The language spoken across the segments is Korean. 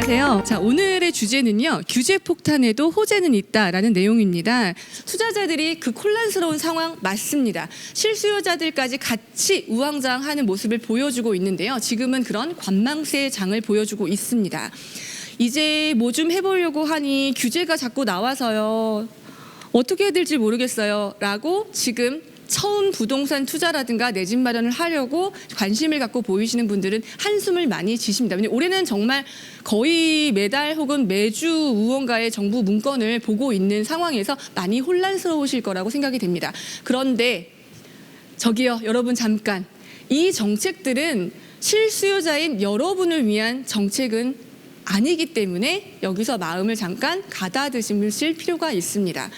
안녕하세요. 자, 오늘의 주제는요, 규제 폭탄에도 호재는 있다라는 내용입니다. 투자자들이 그 혼란스러운 상황 맞습니다. 실수요자들까지 같이 우왕좌왕하는 모습을 보여주고 있는데요. 지금은 그런 관망세의 장을 보여주고 있습니다. 이제 뭐 좀 해보려고 하니 규제가 자꾸 나와서요. 어떻게 해야 될지 모르겠어요. 라고 지금 처음 부동산 투자라든가 내 집 마련을 하려고 관심을 갖고 보이시는 분들은 한숨을 많이 쉬십니다. 올해는 정말 거의 매달 혹은 매주 무언가의 정부 문건을 보고 있는 상황에서 많이 혼란스러우실 거라고 생각이 됩니다. 그런데 저기요, 여러분 잠깐. 이 정책들은 실수요자인 여러분을 위한 정책은 아니기 때문에 여기서 마음을 잠깐 가다듬으실 필요가 있습니다.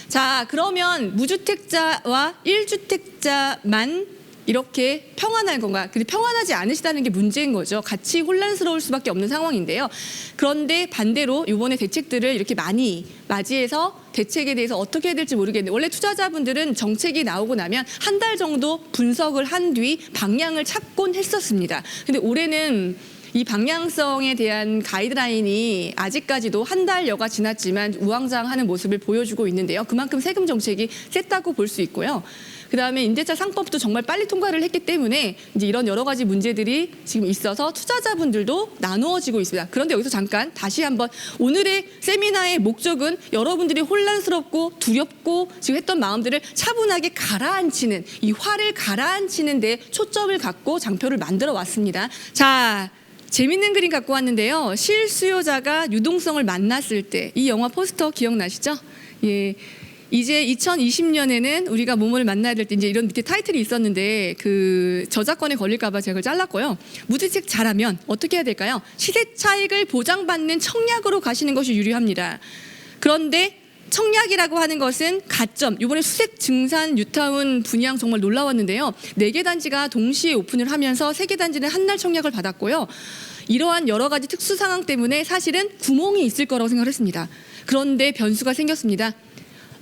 자, 그러면 무주택자와 1주택자만 이렇게 평안할 건가? 근데 평안하지 않으시다는 게 문제인 거죠. 같이 혼란스러울 수밖에 없는 상황인데요. 그런데 반대로 이번에 대책들을 이렇게 많이 맞이해서 대책에 대해서 어떻게 해야 될지 모르겠는데, 원래 투자자분들은 정책이 나오고 나면 한 달 정도 분석을 한 뒤 방향을 찾곤 했었습니다. 근데 올해는 이 방향성에 대한 가이드라인이 아직까지도 한 달여가 지났지만 우왕좌왕하는 모습을 보여주고 있는데요. 그만큼 세금 정책이 셌다고 볼 수 있고요. 그다음에 임대차 상법도 정말 빨리 통과를 했기 때문에 이제 이런 여러 가지 문제들이 지금 있어서 투자자분들도 나누어지고 있습니다. 그런데 여기서 잠깐 다시 한번 오늘의 세미나의 목적은 여러분들이 혼란스럽고 두렵고 지금 했던 마음들을 차분하게 가라앉히는, 이 화를 가라앉히는 데 초점을 갖고 장표를 만들어 왔습니다. 자, 재밌는 그림 갖고 왔는데요. 실수요자가 유동성을 만났을 때, 이 영화 포스터 기억나시죠? 예. 이제 2020년에는 우리가 뭐뭐를 만나야 될 때, 이제 이런 밑에 타이틀이 있었는데 그 저작권에 걸릴까 봐 제가 그걸 잘랐고요. 무주택 잘하면 어떻게 해야 될까요? 시세 차익을 보장받는 청약으로 가시는 것이 유리합니다. 그런데 청약이라고 하는 것은 가점, 이번에 수색 증산 뉴타운 분양 정말 놀라웠는데요. 4개 단지가 동시에 오픈을 하면서 3개 단지는 한 날 청약을 받았고요. 이러한 여러 가지 특수 상황 때문에 사실은 구멍이 있을 거라고 생각을 했습니다. 그런데 변수가 생겼습니다.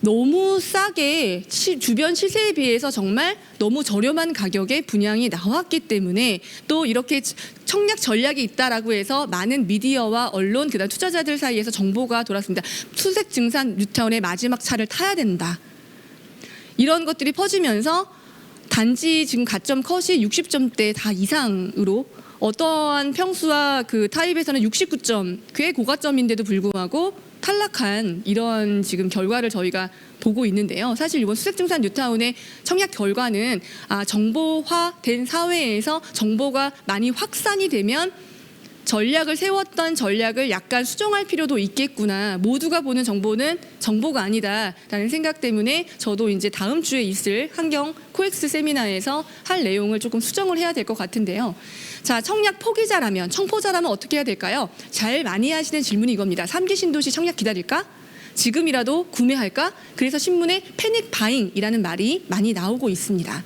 너무 싸게 주변 시세에 비해서 정말 너무 저렴한 가격에 분양이 나왔기 때문에, 또 이렇게 청약 전략이 있다라고 해서 많은 미디어와 언론, 그다음 투자자들 사이에서 정보가 돌았습니다. 수색 증산 뉴타운의 마지막 차를 타야 된다. 이런 것들이 퍼지면서 단지 지금 가점 컷이 60점대 다 이상으로, 어떠한 평수와 그 타입에서는 69점, 꽤 고가점인데도 불구하고 탈락한 이런 지금 결과를 저희가 보고 있는데요. 사실 이번 수색증산 뉴타운의 청약 결과는 정보화된 사회에서 정보가 많이 확산이 되면 전략을 세웠던 전략을 약간 수정할 필요도 있겠구나. 모두가 보는 정보는 정보가 아니다라는 생각 때문에 저도 이제 다음 주에 있을 환경 코엑스 세미나에서 할 내용을 조금 수정을 해야 될 것 같은데요. 자, 청약 포기자라면, 청포자라면 어떻게 해야 될까요? 잘 많이 하시는 질문이 이겁니다. 3기 신도시 청약 기다릴까? 지금이라도 구매할까? 그래서 신문에 패닉 바잉이라는 말이 많이 나오고 있습니다.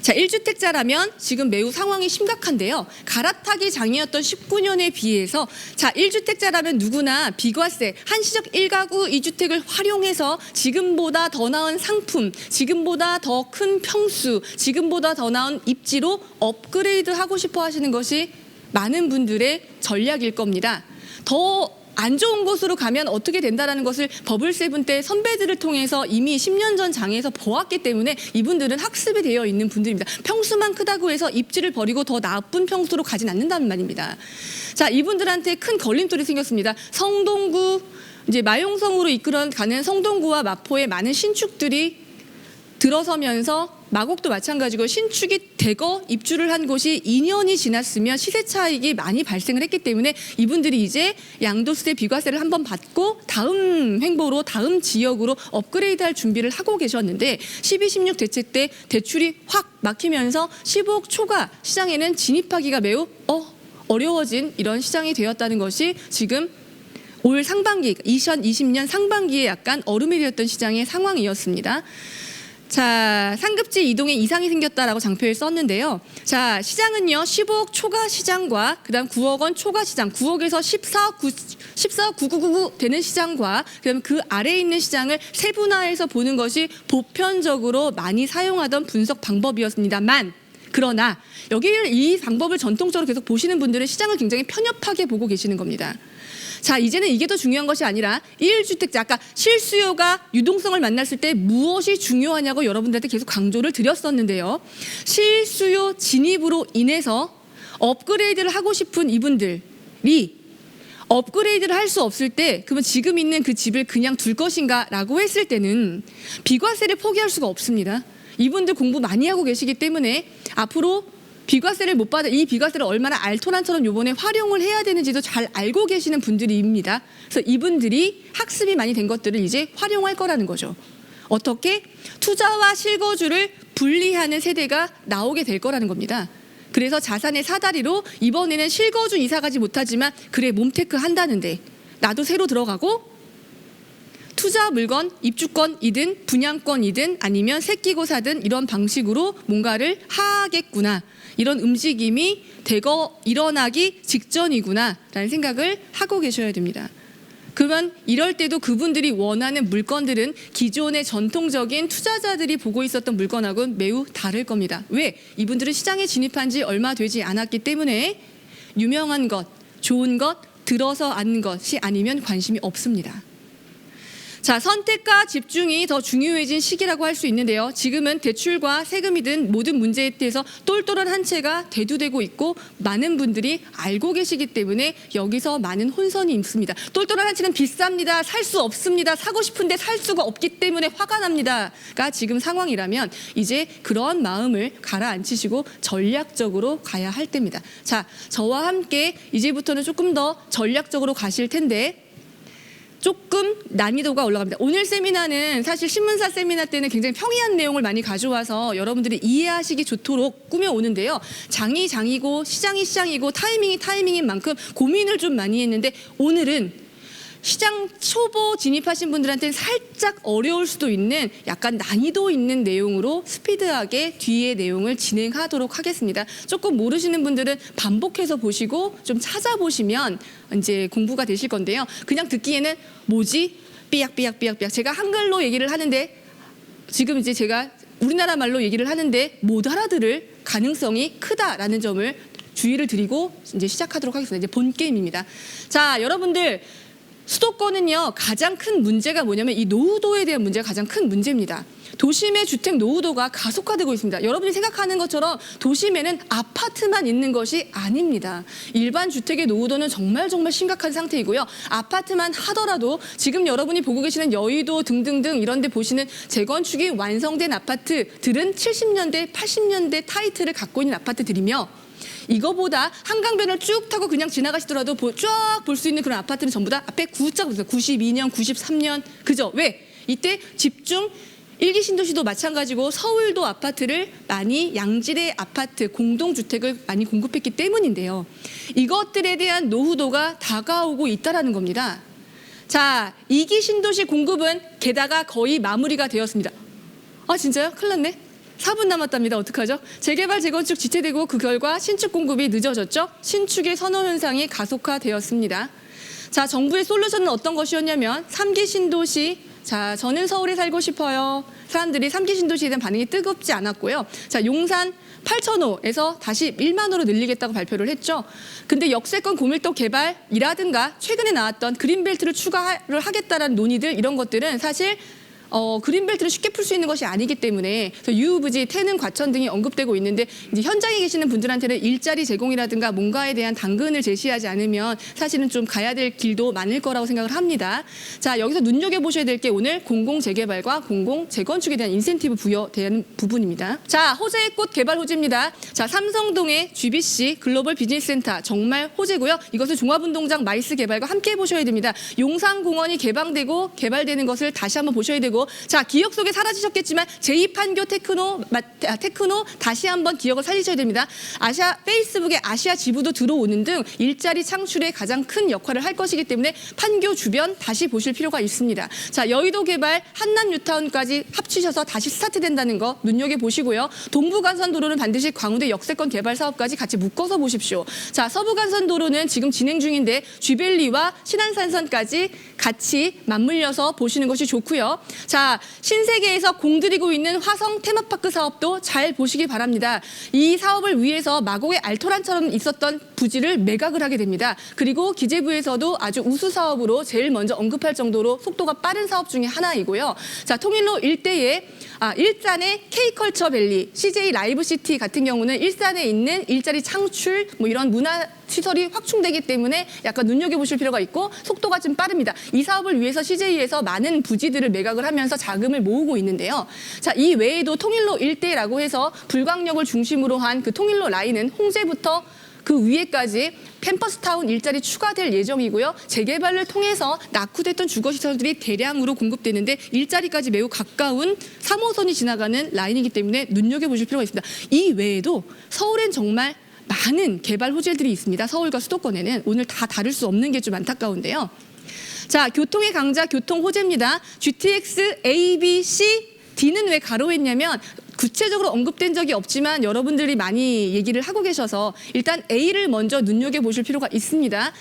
자, 1주택자라면 지금 매우 상황이 심각한데요. 갈아타기 장이었던 19년에 비해서, 자, 1주택자라면 누구나 비과세, 한시적 1가구 2주택을 활용해서 지금보다 더 나은 상품, 지금보다 더 큰 평수, 지금보다 더 나은 입지로 업그레이드 하고 싶어 하시는 것이 많은 분들의 전략일 겁니다. 더 안 좋은 곳으로 가면 어떻게 된다라는 것을 버블7 때 선배들을 통해서 이미 10년 전 장에서 보았기 때문에 이분들은 학습이 되어 있는 분들입니다. 평수만 크다고 해서 입지를 버리고 더 나쁜 평수로 가진 않는다는 말입니다. 자, 이분들한테 큰 걸림돌이 생겼습니다. 성동구, 이제 마용성으로 이끌어가는 성동구와 마포의 많은 신축들이 들어서면서, 마곡도 마찬가지고 신축이 대거 입주를 한 곳이 2년이 지났으면 시세 차익이 많이 발생을 했기 때문에 이분들이 이제 양도세 비과세를 한번 받고 다음 횡보로, 다음 지역으로 업그레이드할 준비를 하고 계셨는데, 12-16 대책 때 대출이 확 막히면서 15억 초과 시장에는 진입하기가 매우 어려워진 이런 시장이 되었다는 것이 지금 올 상반기, 2020년 상반기에 약간 얼음이 되었던 시장의 상황이었습니다. 자, 상급지 이동에 이상이 생겼다라고 장표에 썼는데요. 자, 시장은요, 15억 초과 시장과 그다음 9억 원 초과 시장, 9억에서 14억 9999 되는 시장과 그다음 그 아래에 있는 시장을 세분화해서 보는 것이 보편적으로 많이 사용하던 분석 방법이었습니다만, 그러나 여기를 이 방법을 전통적으로 계속 보시는 분들은 시장을 굉장히 편협하게 보고 계시는 겁니다. 자, 이제는 이게 더 중요한 것이 아니라 1주택자, 아까 실수요가 유동성을 만났을 때 무엇이 중요하냐고 여러분들한테 계속 강조를 드렸었는데요. 실수요 진입으로 인해서 업그레이드를 하고 싶은 이분들이 업그레이드를 할 수 없을 때 그러면 지금 있는 그 집을 그냥 둘 것인가 라고 했을 때는 비과세를 포기할 수가 없습니다. 이분들 공부 많이 하고 계시기 때문에 앞으로 비과세를 못 받아 이 비과세를 얼마나 알토란처럼 요번에 활용을 해야 되는지도 잘 알고 계시는 분들입니다. 그래서 이분들이 학습이 많이 된 것들을 이제 활용할 거라는 거죠. 어떻게? 투자와 실거주를 분리하는 세대가 나오게 될 거라는 겁니다. 그래서 자산의 사다리로 이번에는 실거주 이사 가지 못하지만 그래 몸테크 한다는데 나도 새로 들어가고 투자 물건, 입주권이든 분양권이든 아니면 새끼고 사든 이런 방식으로 뭔가를 하겠구나. 이런 움직임이 대거 일어나기 직전이구나라는 생각을 하고 계셔야 됩니다. 그러면 이럴 때도 그분들이 원하는 물건들은 기존의 전통적인 투자자들이 보고 있었던 물건하고는 매우 다를 겁니다. 왜? 이분들은 시장에 진입한 지 얼마 되지 않았기 때문에 유명한 것, 좋은 것, 들어서 아는 것이 아니면 관심이 없습니다. 자, 선택과 집중이 더 중요해진 시기라고 할 수 있는데요. 지금은 대출과 세금이든 모든 문제에 대해서 똘똘한 한 채가 대두되고 있고 많은 분들이 알고 계시기 때문에 여기서 많은 혼선이 있습니다. 똘똘한 한 채는 비쌉니다. 살 수 없습니다. 사고 싶은데 살 수가 없기 때문에 화가 납니다가 지금 상황이라면 이제 그런 마음을 가라앉히시고 전략적으로 가야 할 때입니다. 자, 저와 함께 이제부터는 조금 더 전략적으로 가실 텐데 조금 난이도가 올라갑니다. 오늘 세미나는 사실 신문사 세미나 때는 굉장히 평이한 내용을 많이 가져와서 여러분들이 이해하시기 좋도록 꾸며오는데요. 장이 장이고 시장이 시장이고 타이밍이 타이밍인 만큼 고민을 좀 많이 했는데 오늘은 시장 초보 진입하신 분들한테는 살짝 어려울 수도 있는 약간 난이도 있는 내용으로 스피드하게 뒤에 내용을 진행하도록 하겠습니다. 조금 모르시는 분들은 반복해서 보시고 좀 찾아보시면 이제 공부가 되실 건데요. 그냥 듣기에는 뭐지? 삐약삐약삐약삐약. 제가 한글로 얘기를 하는데 지금 이제 제가 우리나라 말로 얘기를 하는데 못 알아들을 가능성이 크다라는 점을 주의를 드리고 이제 시작하도록 하겠습니다. 이제 본 게임입니다. 자, 여러분들 수도권은요 가장 큰 문제가 뭐냐면 이 노후도에 대한 문제가 가장 큰 문제입니다. 도심의 주택 노후도가 가속화되고 있습니다. 여러분이 생각하는 것처럼 도심에는 아파트만 있는 것이 아닙니다. 일반 주택의 노후도는 정말 심각한 상태이고요. 아파트만 하더라도 지금 여러분이 보고 계시는 여의도 등등등 이런 데 보시는 재건축이 완성된 아파트들은 70년대, 80년대 타이틀을 갖고 있는 아파트들이며 이거보다 한강변을 쭉 타고 그냥 지나가시더라도 쫙 볼 수 있는 그런 아파트는 전부 다 앞에 구자 보세요. 92년, 93년. 그죠? 왜? 이때 집중 1기 신도시도 마찬가지고 서울도 아파트를 많이 양질의 아파트, 공동주택을 많이 공급했기 때문인데요. 이것들에 대한 노후도가 다가오고 있다는 겁니다. 자, 2기 신도시 공급은 게다가 거의 마무리가 되었습니다. 아, 진짜요? 큰일 났네. 4분 남았답니다. 어떡하죠? 재개발, 재건축 지체되고 그 결과 신축 공급이 늦어졌죠. 신축의 선호 현상이 가속화되었습니다. 자, 정부의 솔루션은 어떤 것이었냐면 3기 신도시. 자, 저는 서울에 살고 싶어요. 사람들이 3기 신도시에 대한 반응이 뜨겁지 않았고요. 자, 용산 8,000호에서 다시 1만 호로 늘리겠다고 발표를 했죠. 근데 역세권 고밀도 개발이라든가 최근에 나왔던 그린벨트를 추가를 하겠다라는 논의들 이런 것들은 사실 그린벨트를 쉽게 풀 수 있는 것이 아니기 때문에 유후부지, 태능, 과천 등이 언급되고 있는데 이제 현장에 계시는 분들한테는 일자리 제공이라든가 뭔가에 대한 당근을 제시하지 않으면 사실은 좀 가야 될 길도 많을 거라고 생각을 합니다. 자, 여기서 눈여겨보셔야 될 게 오늘 공공재개발과 공공재건축에 대한 인센티브 부여되는 부분입니다. 자, 호재의 꽃 개발 호재입니다. 자, 삼성동의 GBC 글로벌 비즈니스센터 정말 호재고요. 이것을 종합운동장 마이스 개발과 함께 보셔야 됩니다. 용산공원이 개방되고 개발되는 것을 다시 한번 보셔야 되고 자, 기억 속에 사라지셨겠지만 제2판교 테크노 다시 한번 기억을 살리셔야 됩니다. 페이스북에 아시아 지부도 들어오는 등 일자리 창출에 가장 큰 역할을 할 것이기 때문에 판교 주변 다시 보실 필요가 있습니다. 자, 여의도 개발 한남 뉴타운까지 합치셔서 다시 스타트된다는 거 눈여겨보시고요. 동부간선도로는 반드시 광운대 역세권 개발 사업까지 같이 묶어서 보십시오. 자, 서부간선도로는 지금 진행 중인데 쥐벨리와 신안산선까지 같이 맞물려서 보시는 것이 좋고요. 자, 신세계에서 공들이고 있는 화성 테마파크 사업도 잘 보시기 바랍니다. 이 사업을 위해서 마곡의 알토란처럼 있었던 부지를 매각을 하게 됩니다. 그리고 기재부에서도 아주 우수 사업으로 제일 먼저 언급할 정도로 속도가 빠른 사업 중에 하나이고요. 자, 통일로 일대에 일산의 K컬처밸리, CJ 라이브시티 같은 경우는 일산에 있는 일자리 창출, 뭐 이런 문화 시설이 확충되기 때문에 약간 눈여겨보실 필요가 있고 속도가 좀 빠릅니다. 이 사업을 위해서 CJ에서 많은 부지들을 매각을 하면서 자금을 모으고 있는데요. 자, 이 외에도 통일로 일대라고 해서 불광역을 중심으로 한 그 통일로 라인은 홍제부터 그 위에까지 캠퍼스타운 일자리 추가될 예정이고요. 재개발을 통해서 낙후됐던 주거시설들이 대량으로 공급되는데 일자리까지 매우 가까운 3호선이 지나가는 라인이기 때문에 눈여겨보실 필요가 있습니다. 이 외에도 서울엔 정말 많은 개발 호재들이 있습니다. 서울과 수도권에는 오늘 다 다룰 수 없는 게 좀 안타까운데요. 자, 교통의 강자 교통 호재입니다. GTX A, B, C, D는 왜 가로했냐면 구체적으로 언급된 적이 없지만 여러분들이 많이 얘기를 하고 계셔서 일단 A를 먼저 눈여겨보실 필요가 있습니다.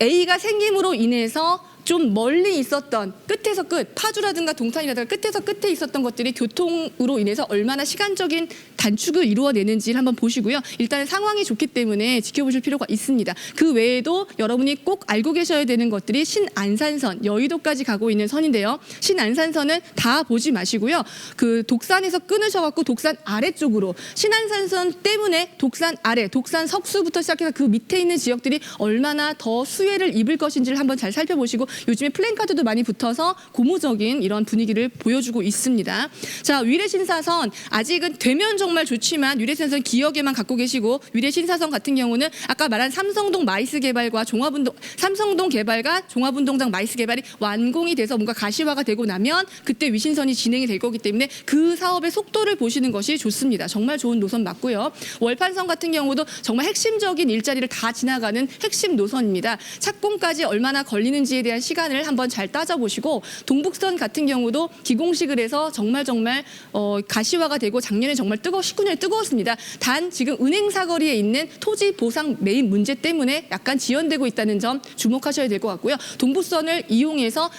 A가 생김으로 인해서 좀 멀리 있었던 끝에서 끝, 파주라든가 동탄이라든가 끝에서 끝에 있었던 것들이 교통으로 인해서 얼마나 시간적인 단축을 이루어내는지를 한번 보시고요. 일단 상황이 좋기 때문에 지켜보실 필요가 있습니다. 그 외에도 여러분이 꼭 알고 계셔야 되는 것들이 신안산선, 여의도까지 가고 있는 선인데요. 신안산선은 다 보지 마시고요. 그 독산에서 끊으셔갖고 독산 아래쪽으로 신안산선 때문에 독산 아래, 독산 석수부터 시작해서 그 밑에 있는 지역들이 얼마나 더 수혜를 입을 것인지를 한번 잘 살펴보시고 요즘에 플랜카드도 많이 붙어서 고무적인 이런 분위기를 보여주고 있습니다. 자, 위례신사선 아직은 되면 정말 좋지만 위례신사선 기억에만 갖고 계시고 위례신사선 같은 경우는 아까 말한 삼성동 마이스 개발과 삼성동 개발과 종합운동장 마이스 개발이 완공이 돼서 뭔가 가시화가 되고 나면 그때 위신선이 진행이 될 거기 때문에 그 사업의 속도를 보시는 것이 좋습니다. 정말 좋은 노선 맞고요. 월판선 같은 경우도 정말 핵심적인 일자리를 다 지나가는 핵심 노선입니다. 착공까지 얼마나 걸리는지에 대한 시간을 한번 잘 따져보시고 동북선 같은 경우도 기공식을 해서 정말 가시화가 되고 작년에 정말 19년에 뜨거웠습니다. 단 지금 은행 사거리에 있는 토지 보상 매입 문제 때문에 약간 지연되고 있다는 점 주목하셔야 될 것 같고요. 동부선을 이용해서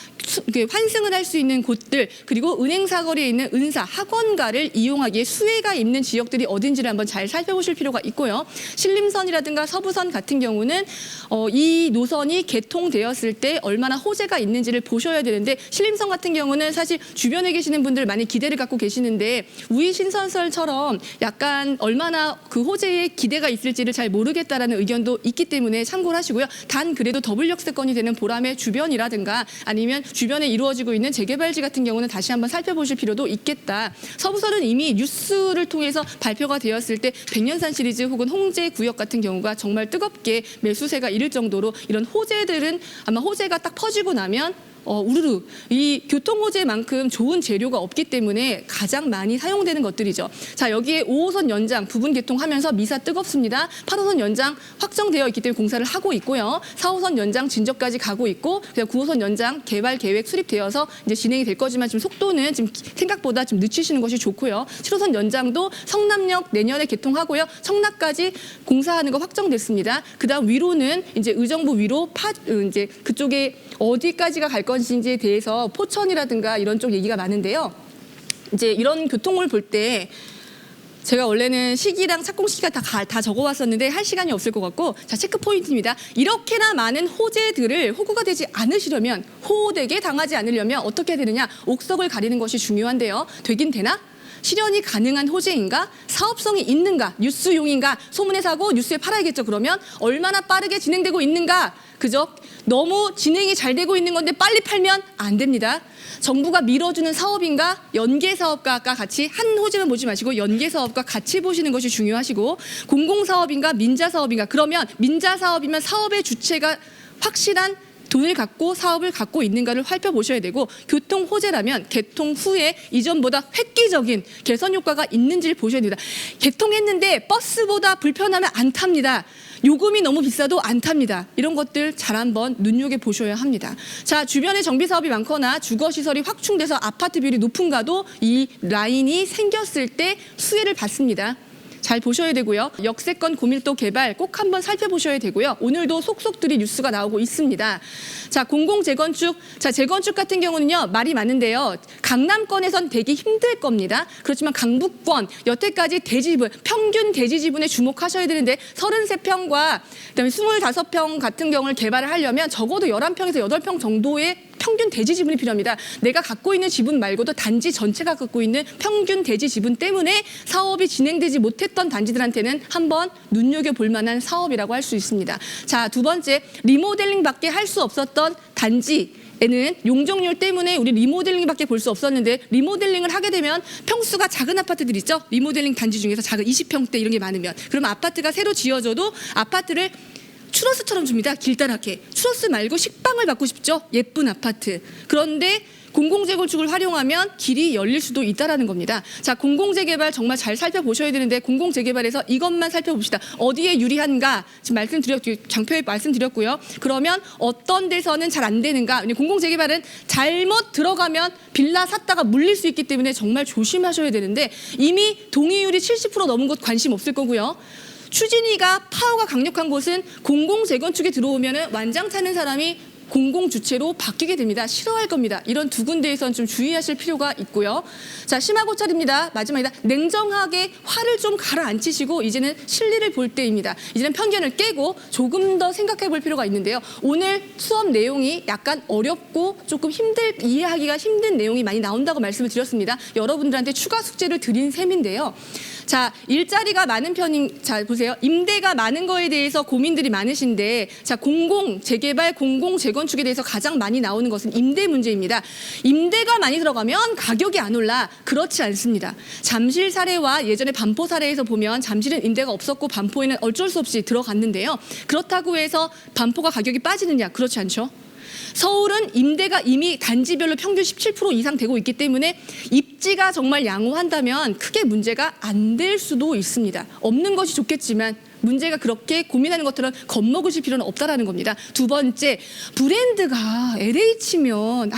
환승을 할 수 있는 곳들 그리고 은행 사거리에 있는 은사, 학원가를 이용하기에 수혜가 있는 지역들이 어딘지를 한번 잘 살펴보실 필요가 있고요. 신림선이라든가 서부선 같은 경우는 이 노선이 개통되었을 때 얼마나 호재가 있는지를 보셔야 되는데 신림선 같은 경우는 사실 주변에 계시는 분들 많이 기대를 갖고 계시는데 우이신선설처럼 약간 얼마나 그 호재에 기대가 있을지를 잘 모르겠다라는 의견도 있기 때문에 참고를 하시고요. 단 그래도 더블 역세권이 되는 보람의 주변이라든가 아니면 주변에 이루어지고 있는 재개발지 같은 경우는 다시 한번 살펴보실 필요도 있겠다. 서부선은 이미 뉴스를 통해서 발표가 되었을 때 백년산 시리즈 혹은 홍제 구역 같은 경우가 정말 뜨겁게 매수세가 이를 정도로 이런 호재들은 아마 호재가 딱 퍼지고 나면 우르르 이 교통호재만큼 좋은 재료가 없기 때문에 가장 많이 사용되는 것들이죠. 자, 여기에 5호선 연장 부분 개통하면서 미사 뜨겁습니다. 8호선 연장 확정되어 있기 때문에 공사를 하고 있고요. 4호선 연장 진척까지 가고 있고 9호선 연장 개발 계획 수립되어서 이제 진행이 될 거지만 지금 속도는 지금 생각보다 좀 늦추시는 것이 좋고요. 7호선 연장도 성남역 내년에 개통하고요. 청라까지 공사하는 거 확정됐습니다. 그다음 위로는 이제 의정부 위로 이제 그쪽에 어디까지가 갈 것인지에 대해서 포천이라든가 이런 쪽 얘기가 많은데요. 이제 이런 교통을 볼 때 제가 원래는 시기랑 착공 시기가 다 적어왔었는데 할 시간이 없을 것 같고 자, 체크 포인트입니다. 이렇게나 많은 호재들을 호구가 되지 않으시려면 호되게 당하지 않으려면 어떻게 해야 되느냐. 옥석을 가리는 것이 중요한데요. 되긴 되나? 실현이 가능한 호재인가? 사업성이 있는가? 뉴스용인가? 소문에 사고 뉴스에 팔아야겠죠. 그러면 얼마나 빠르게 진행되고 있는가? 그죠? 너무 진행이 잘 되고 있는 건데 빨리 팔면 안 됩니다. 정부가 밀어주는 사업인가? 연계사업과 같이 한 호재만 보지 마시고 연계사업과 같이 보시는 것이 중요하시고 공공사업인가? 민자사업인가? 그러면 민자사업이면 사업의 주체가 확실한 돈을 갖고 사업을 갖고 있는가를 살펴보셔야 되고 교통 호재라면 개통 후에 이전보다 획기적인 개선 효과가 있는지를 보셔야 됩니다. 개통했는데 버스보다 불편하면 안 탑니다. 요금이 너무 비싸도 안 탑니다. 이런 것들 잘 한번 눈여겨보셔야 합니다. 자, 주변에 정비사업이 많거나 주거시설이 확충돼서 아파트 비율이 높은가도 이 라인이 생겼을 때 수혜를 받습니다. 잘 보셔야 되고요. 역세권 고밀도 개발 꼭 한번 살펴보셔야 되고요. 오늘도 속속들이 뉴스가 나오고 있습니다. 자, 공공재건축. 자, 재건축 같은 경우는요, 말이 많은데요. 강남권에선 되게 힘들 겁니다. 그렇지만 강북권, 여태까지 대지지분, 평균 대지지분에 주목하셔야 되는데 33평과 그다음에 25평 같은 경우를 개발을 하려면 적어도 11평에서 8평 정도의 평균 대지 지분이 필요합니다. 내가 갖고 있는 지분 말고도 단지 전체가 갖고 있는 평균 대지 지분 때문에 사업이 진행되지 못했던 단지들한테는 한번 눈여겨볼 만한 사업이라고 할 수 있습니다. 자, 두 번째, 리모델링밖에 할 수 없었던 단지에는 용적률 때문에 우리 리모델링밖에 볼 수 없었는데 리모델링을 하게 되면 평수가 작은 아파트들 있죠? 리모델링 단지 중에서 작은 20평대 이런 게 많으면 그러면 아파트가 새로 지어져도 아파트를 추러스처럼 줍니다. 길다랗게. 추러스 말고 식빵을 받고 싶죠. 예쁜 아파트. 그런데 공공재건축을 활용하면 길이 열릴 수도 있다라는 겁니다. 자, 공공재개발 정말 잘 살펴보셔야 되는데 공공재개발에서 이것만 살펴봅시다. 어디에 유리한가 지금 장표에 말씀드렸고요. 그러면 어떤 데서는 잘 안 되는가. 공공재개발은 잘못 들어가면 빌라 샀다가 물릴 수 있기 때문에 정말 조심하셔야 되는데 이미 동의율이 70% 넘은 곳 관심 없을 거고요. 추진위가 파워가 강력한 곳은 공공재건축에 들어오면 완장 차는 사람이 공공주체로 바뀌게 됩니다. 싫어할 겁니다. 이런 두 군데에선 좀 주의하실 필요가 있고요. 자, 심화고찰입니다. 마지막이다. 냉정하게 화를 좀 가라앉히시고 이제는 실리를 볼 때입니다. 이제는 편견을 깨고 조금 더 생각해 볼 필요가 있는데요. 오늘 수업 내용이 약간 어렵고 조금 이해하기가 힘든 내용이 많이 나온다고 말씀을 드렸습니다. 여러분들한테 추가 숙제를 드린 셈인데요. 자, 일자리가 많은 자, 보세요. 임대가 많은 거에 대해서 고민들이 많으신데, 자, 공공재개발, 공공재건축에 대해서 가장 많이 나오는 것은 임대 문제입니다. 임대가 많이 들어가면 가격이 안 올라. 그렇지 않습니다. 잠실 사례와 예전에 반포 사례에서 보면 잠실은 임대가 없었고 반포에는 어쩔 수 없이 들어갔는데요. 그렇다고 해서 반포가 가격이 빠지느냐? 그렇지 않죠. 서울은 임대가 이미 단지별로 평균 17% 이상 되고 있기 때문에 입지가 정말 양호한다면 크게 문제가 안 될 수도 있습니다. 없는 것이 좋겠지만 문제가 그렇게 고민하는 것처럼 겁먹으실 필요는 없다라는 겁니다. 두 번째, 브랜드가 LH면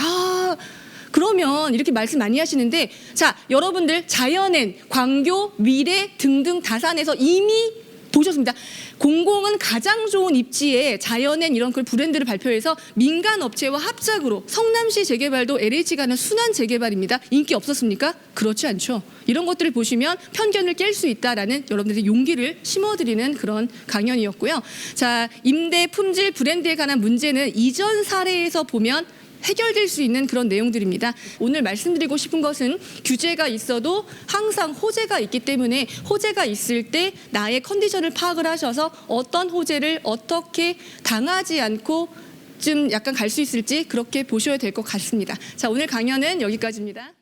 그러면 이렇게 말씀 많이 하시는데 자, 여러분들 자연엔, 광교, 미래 등등 다산에서 이미 보셨습니다. 공공은 가장 좋은 입지에 자연엔 이런 그 브랜드를 발표해서 민간 업체와 합작으로 성남시 재개발도 LH가 하는 순환 재개발입니다. 인기 없었습니까? 그렇지 않죠. 이런 것들을 보시면 편견을 깰 수 있다라는 여러분들의 용기를 심어드리는 그런 강연이었고요. 자, 임대, 품질, 브랜드에 관한 문제는 이전 사례에서 보면 해결될 수 있는 그런 내용들입니다. 오늘 말씀드리고 싶은 것은 규제가 있어도 항상 호재가 있기 때문에 호재가 있을 때 나의 컨디션을 파악을 하셔서 어떤 호재를 어떻게 당하지 않고 좀 약간 갈 수 있을지 그렇게 보셔야 될 것 같습니다. 자, 오늘 강연은 여기까지입니다.